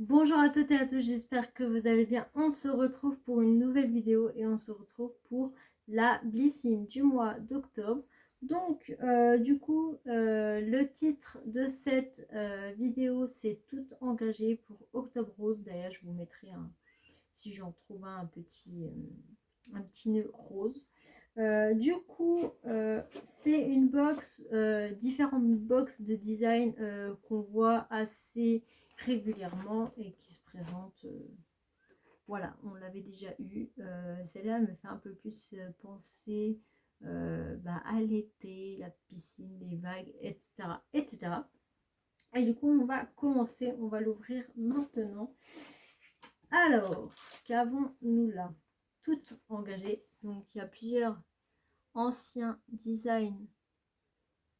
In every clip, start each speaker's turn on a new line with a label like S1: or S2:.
S1: Bonjour à toutes et à tous, j'espère que vous allez bien. On se retrouve pour une nouvelle vidéo et on se retrouve pour la Blissim du mois d'octobre. Donc, le titre de cette vidéo, c'est Tout engagé pour Octobre Rose. D'ailleurs, je vous mettrai si j'en trouve un petit nœud rose. C'est une box, différentes box de design qu'on voit assez régulièrement et qui se présentent. Voilà, on l'avait déjà eu. Celle-là me fait un peu plus penser à l'été, la piscine, les vagues, etc., etc. Et du coup, on va commencer, on va l'ouvrir maintenant. Alors, qu'avons-nous là? Tout engagé. Donc, il y a plusieurs anciens designs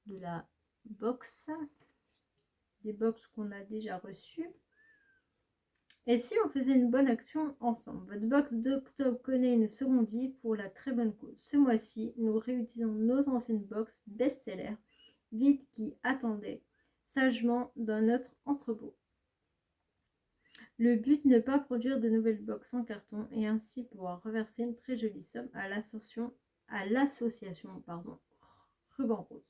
S1: de la box, des box qu'on a déjà reçues. Et si on faisait une bonne action ensemble? Votre box d'octobre connaît une seconde vie pour la très bonne cause. Ce mois-ci, nous réutilisons nos anciennes box best-sellers, vides qui attendaient sagement dans notre entrepôt. Le but, ne pas produire de nouvelles box en carton et ainsi pouvoir reverser une très jolie somme à l'association Ruban Rose.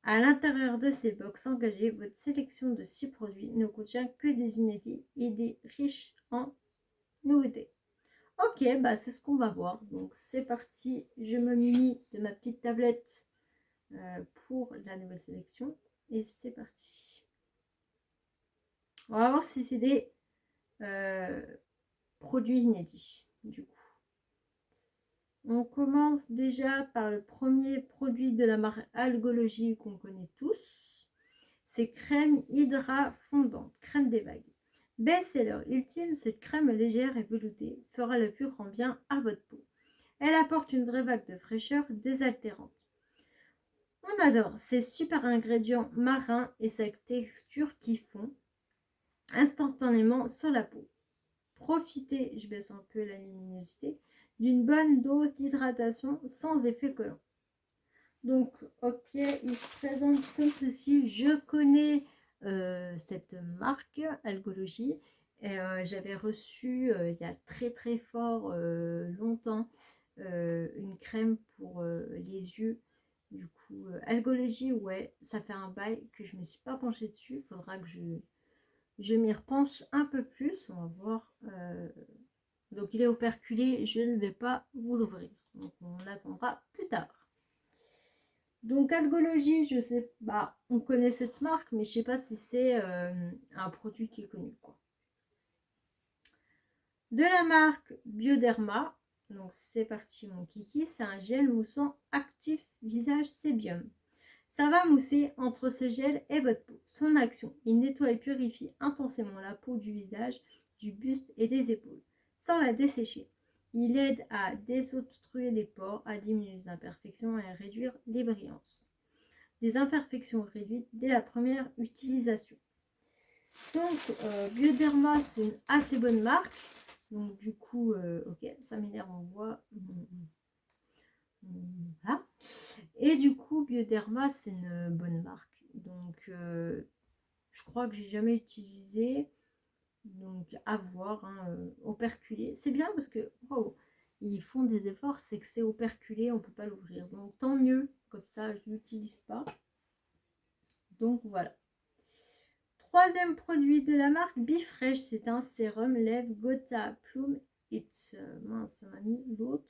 S1: À l'intérieur de ces box engagées, votre sélection de 6 produits ne contient que des inédits et des riches en nouveautés. Ok, c'est ce qu'on va voir. Donc c'est parti, je me munis de ma petite tablette pour la nouvelle sélection. Et c'est parti. On va voir si c'est des produits inédits, du coup. On commence déjà par le premier produit de la marque Algologie qu'on connaît tous. C'est crème hydra fondante, crème des vagues. Best-seller ultime, cette crème légère et veloutée fera le plus grand bien à votre peau. Elle apporte une vraie vague de fraîcheur désaltérante. On adore ces super ingrédients marins et sa texture qui fond instantanément sur la peau. Profitez, je baisse un peu la luminosité, d'une bonne dose d'hydratation sans effet collant. Donc, ok, il se présente comme ceci. Je connais cette marque, Algologie. J'avais reçu il y a très très fort longtemps une crème pour les yeux. Du coup, Algologie, ouais, ça fait un bail que je ne me suis pas penchée dessus. Il faudra que je m'y repenche un peu plus. On va voir. Donc, il est operculé. Je ne vais pas vous l'ouvrir. Donc, on attendra plus tard. Donc Algologie, je sais, on connaît cette marque, mais je sais pas si c'est un produit qui est connu, quoi. De la marque Bioderma, donc c'est parti mon kiki, c'est un gel moussant actif visage sébium. Ça va mousser entre ce gel et votre peau. Son action, il nettoie et purifie intensément la peau du visage, du buste et des épaules, sans la dessécher. Il aide à désobstruer les pores, à diminuer les imperfections et à réduire les brillances. Des imperfections réduites dès la première utilisation. Donc, Bioderma, c'est une assez bonne marque. Donc, du coup, ok, ça m'énerve, on voit. Voilà. Et du coup, Bioderma, c'est une bonne marque. Donc, je crois que j'ai jamais utilisé. Donc, à voir, operculé. C'est bien parce que, wow, ils font des efforts, c'est que c'est operculé, on ne peut pas l'ouvrir. Donc, tant mieux, comme ça, je ne l'utilise pas. Donc, voilà. Troisième produit de la marque Bifresh, c'est un sérum lèvres Gotha Plume It. Mince, ça m'a mis l'autre.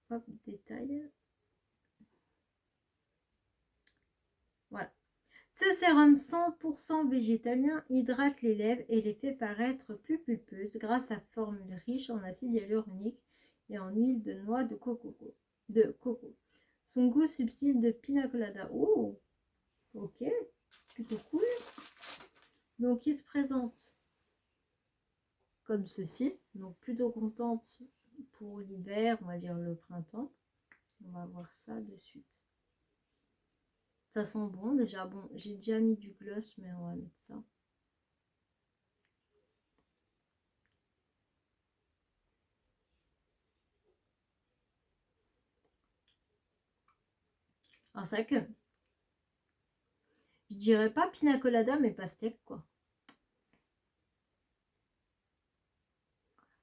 S1: Hop, détail. Voilà. Ce sérum 100% végétalien hydrate les lèvres et les fait paraître plus pulpeuses grâce à formule riche en acide hyaluronique et en huile de noix de coco. Son goût subtil de pina colada. Oh, ok, plutôt cool. Donc, il se présente comme ceci. Donc, plutôt contente pour l'hiver, on va dire le printemps. On va voir ça de suite. Ça sent bon déjà. Bon, j'ai déjà mis du gloss, mais on va mettre ça. Alors, c'est vrai que je dirais pas pina colada, mais pastèque, quoi.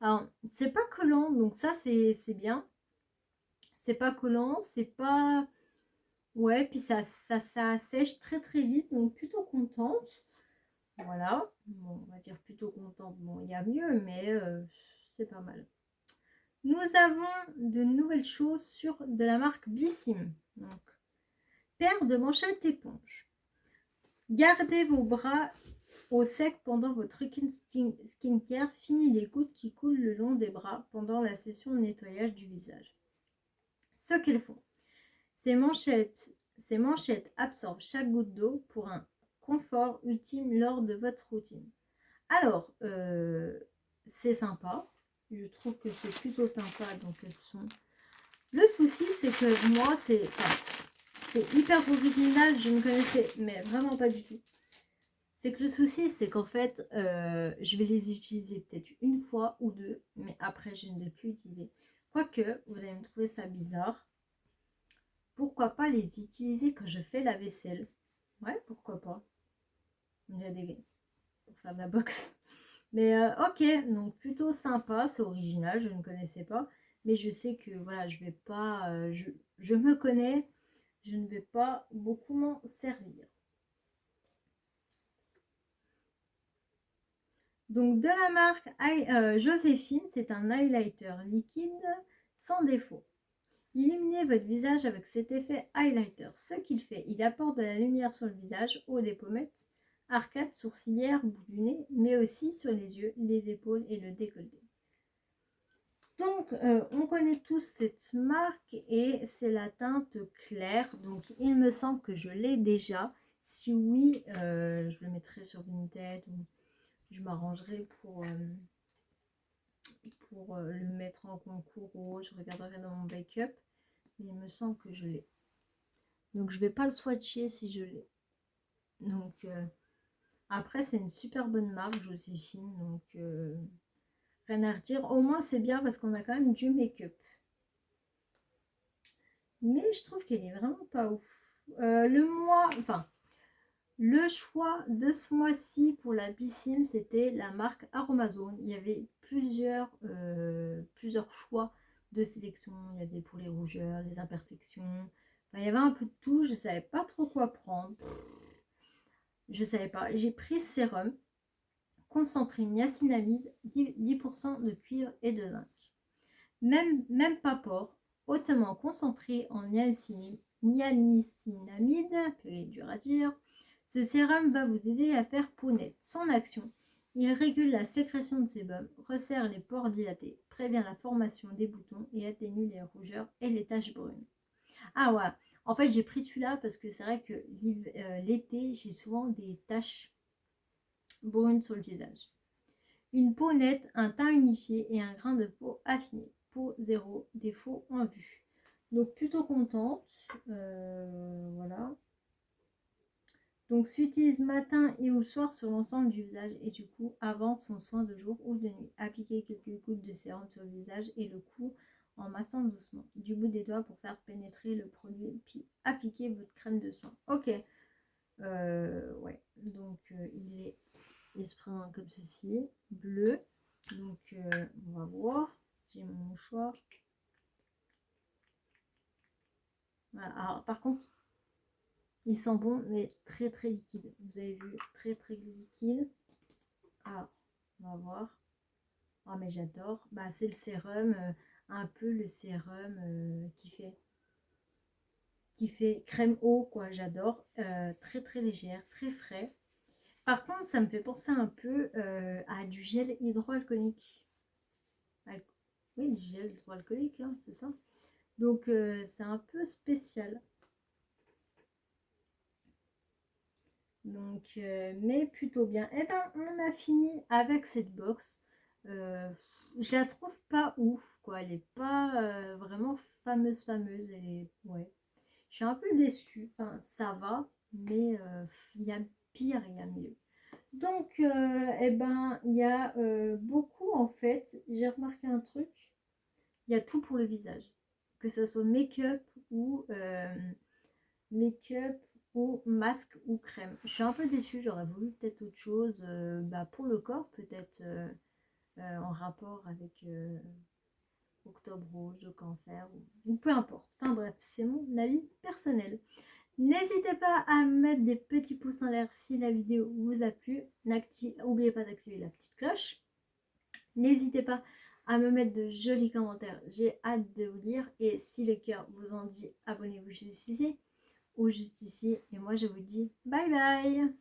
S1: Alors, c'est pas collant, donc ça, c'est bien. C'est pas collant, c'est pas... Ouais, puis ça sèche très très vite, donc plutôt contente. Voilà, bon, on va dire plutôt contente. Bon, il y a mieux, mais c'est pas mal. Nous avons de nouvelles choses sur de la marque Bissim. Donc, paire de manchettes éponge. Gardez vos bras au sec pendant votre skincare. Fini les gouttes qui coulent le long des bras pendant la session de nettoyage du visage. Ce qu'ils font. Ces manchettes absorbent chaque goutte d'eau pour un confort ultime lors de votre routine. Alors, c'est sympa. Je trouve que c'est plutôt sympa. Donc, elles sont... Le souci, c'est que moi, c'est hyper original. Je ne connaissais mais vraiment pas du tout. C'est que le souci, c'est qu'en fait, je vais les utiliser peut-être une fois ou deux. Mais après, je ne vais plus utiliser. Quoique, vous allez me trouver ça bizarre. Pourquoi pas les utiliser quand je fais la vaisselle? Ouais, pourquoi pas. Il y a des... pour faire de la boxe. Mais ok, donc plutôt sympa, c'est original, je ne connaissais pas. Mais je sais que voilà, je vais pas, je me connais, je ne vais pas beaucoup m'en servir. Donc de la marque Joséphine, c'est un highlighter liquide sans défaut. Illuminez votre visage avec cet effet highlighter. Ce qu'il fait, il apporte de la lumière sur le visage, haut des pommettes, arcades sourcilières, bout du nez, mais aussi sur les yeux, les épaules et le décolleté. Donc, on connaît tous cette marque et c'est la teinte claire. Donc, il me semble que je l'ai déjà. Si oui, je le mettrai sur Vinted ou je m'arrangerai pour le mettre en concours ou autre. Je regarderai dans mon backup. Mais il me semble que je l'ai. Donc, je vais pas le swatcher si je l'ai. Donc, après, c'est une super bonne marque, Joséphine. Donc, rien à redire. Au moins, c'est bien parce qu'on a quand même du make-up. Mais je trouve qu'elle est vraiment pas ouf. Le choix de ce mois-ci pour la Bissim, c'était la marque Aromazone. Il y avait plusieurs choix de sélection. Il y avait pour les rougeurs, les imperfections. Enfin, il y avait un peu de tout. Je ne savais pas trop quoi prendre. Je ne savais pas. J'ai pris sérum concentré niacinamide, 10% de cuivre et de zinc. Même pas port, hautement concentré en niacinamide, dur à dire. Ce sérum va vous aider à faire peau nette. Son action, il régule la sécrétion de sébum, resserre les pores dilatés, prévient la formation des boutons et atténue les rougeurs et les taches brunes. Ah ouais, en fait j'ai pris celui-là parce que c'est vrai que l'été j'ai souvent des taches brunes sur le visage. Une peau nette, un teint unifié et un grain de peau affiné. Peau zéro défaut en vue. Donc plutôt contente. Voilà. Donc s'utilise matin et au soir sur l'ensemble du visage et du cou avant son soin de jour ou de nuit. Appliquez quelques gouttes de sérum sur le visage et le cou en massant doucement du bout des doigts pour faire pénétrer le produit, puis appliquez votre crème de soin. Ok. Ouais. Donc il se présente comme ceci, bleu. Donc on va voir. J'ai mon mouchoir. Voilà. Alors par contre, il sent bon, mais très très liquide. Vous avez vu, très très liquide. Ah, on va voir. Ah, mais j'adore. Bah, c'est le sérum, un peu le sérum qui fait crème eau, quoi. J'adore. Très très légère, très frais. Par contre, ça me fait penser un peu à du gel hydroalcoolique. Oui, du gel hydroalcoolique, hein, c'est ça. Donc, c'est un peu spécial. Donc, mais plutôt bien. Et ben, on a fini avec cette box. Je la trouve pas ouf, quoi. Elle est pas vraiment fameuse. Elle est, ouais. Je suis un peu déçue. Enfin, ça va, mais il y a pire, il y a mieux. Donc, eh ben, il y a beaucoup en fait. J'ai remarqué un truc. Il y a tout pour le visage, que ce soit make-up ou make-up ou masque ou crème. Je suis un peu déçue, j'aurais voulu peut-être autre chose. Bah, pour le corps, peut-être en rapport avec Octobre Rose, le cancer, ou peu importe. Enfin bref, c'est mon avis personnel. N'hésitez pas à mettre des petits pouces en l'air si la vidéo vous a plu. N'oubliez pas d'activer la petite cloche. N'hésitez pas à me mettre de jolis commentaires. J'ai hâte de vous lire. Et si le cœur vous en dit, abonnez-vous juste ici ou juste ici. Et moi, je vous dis bye bye.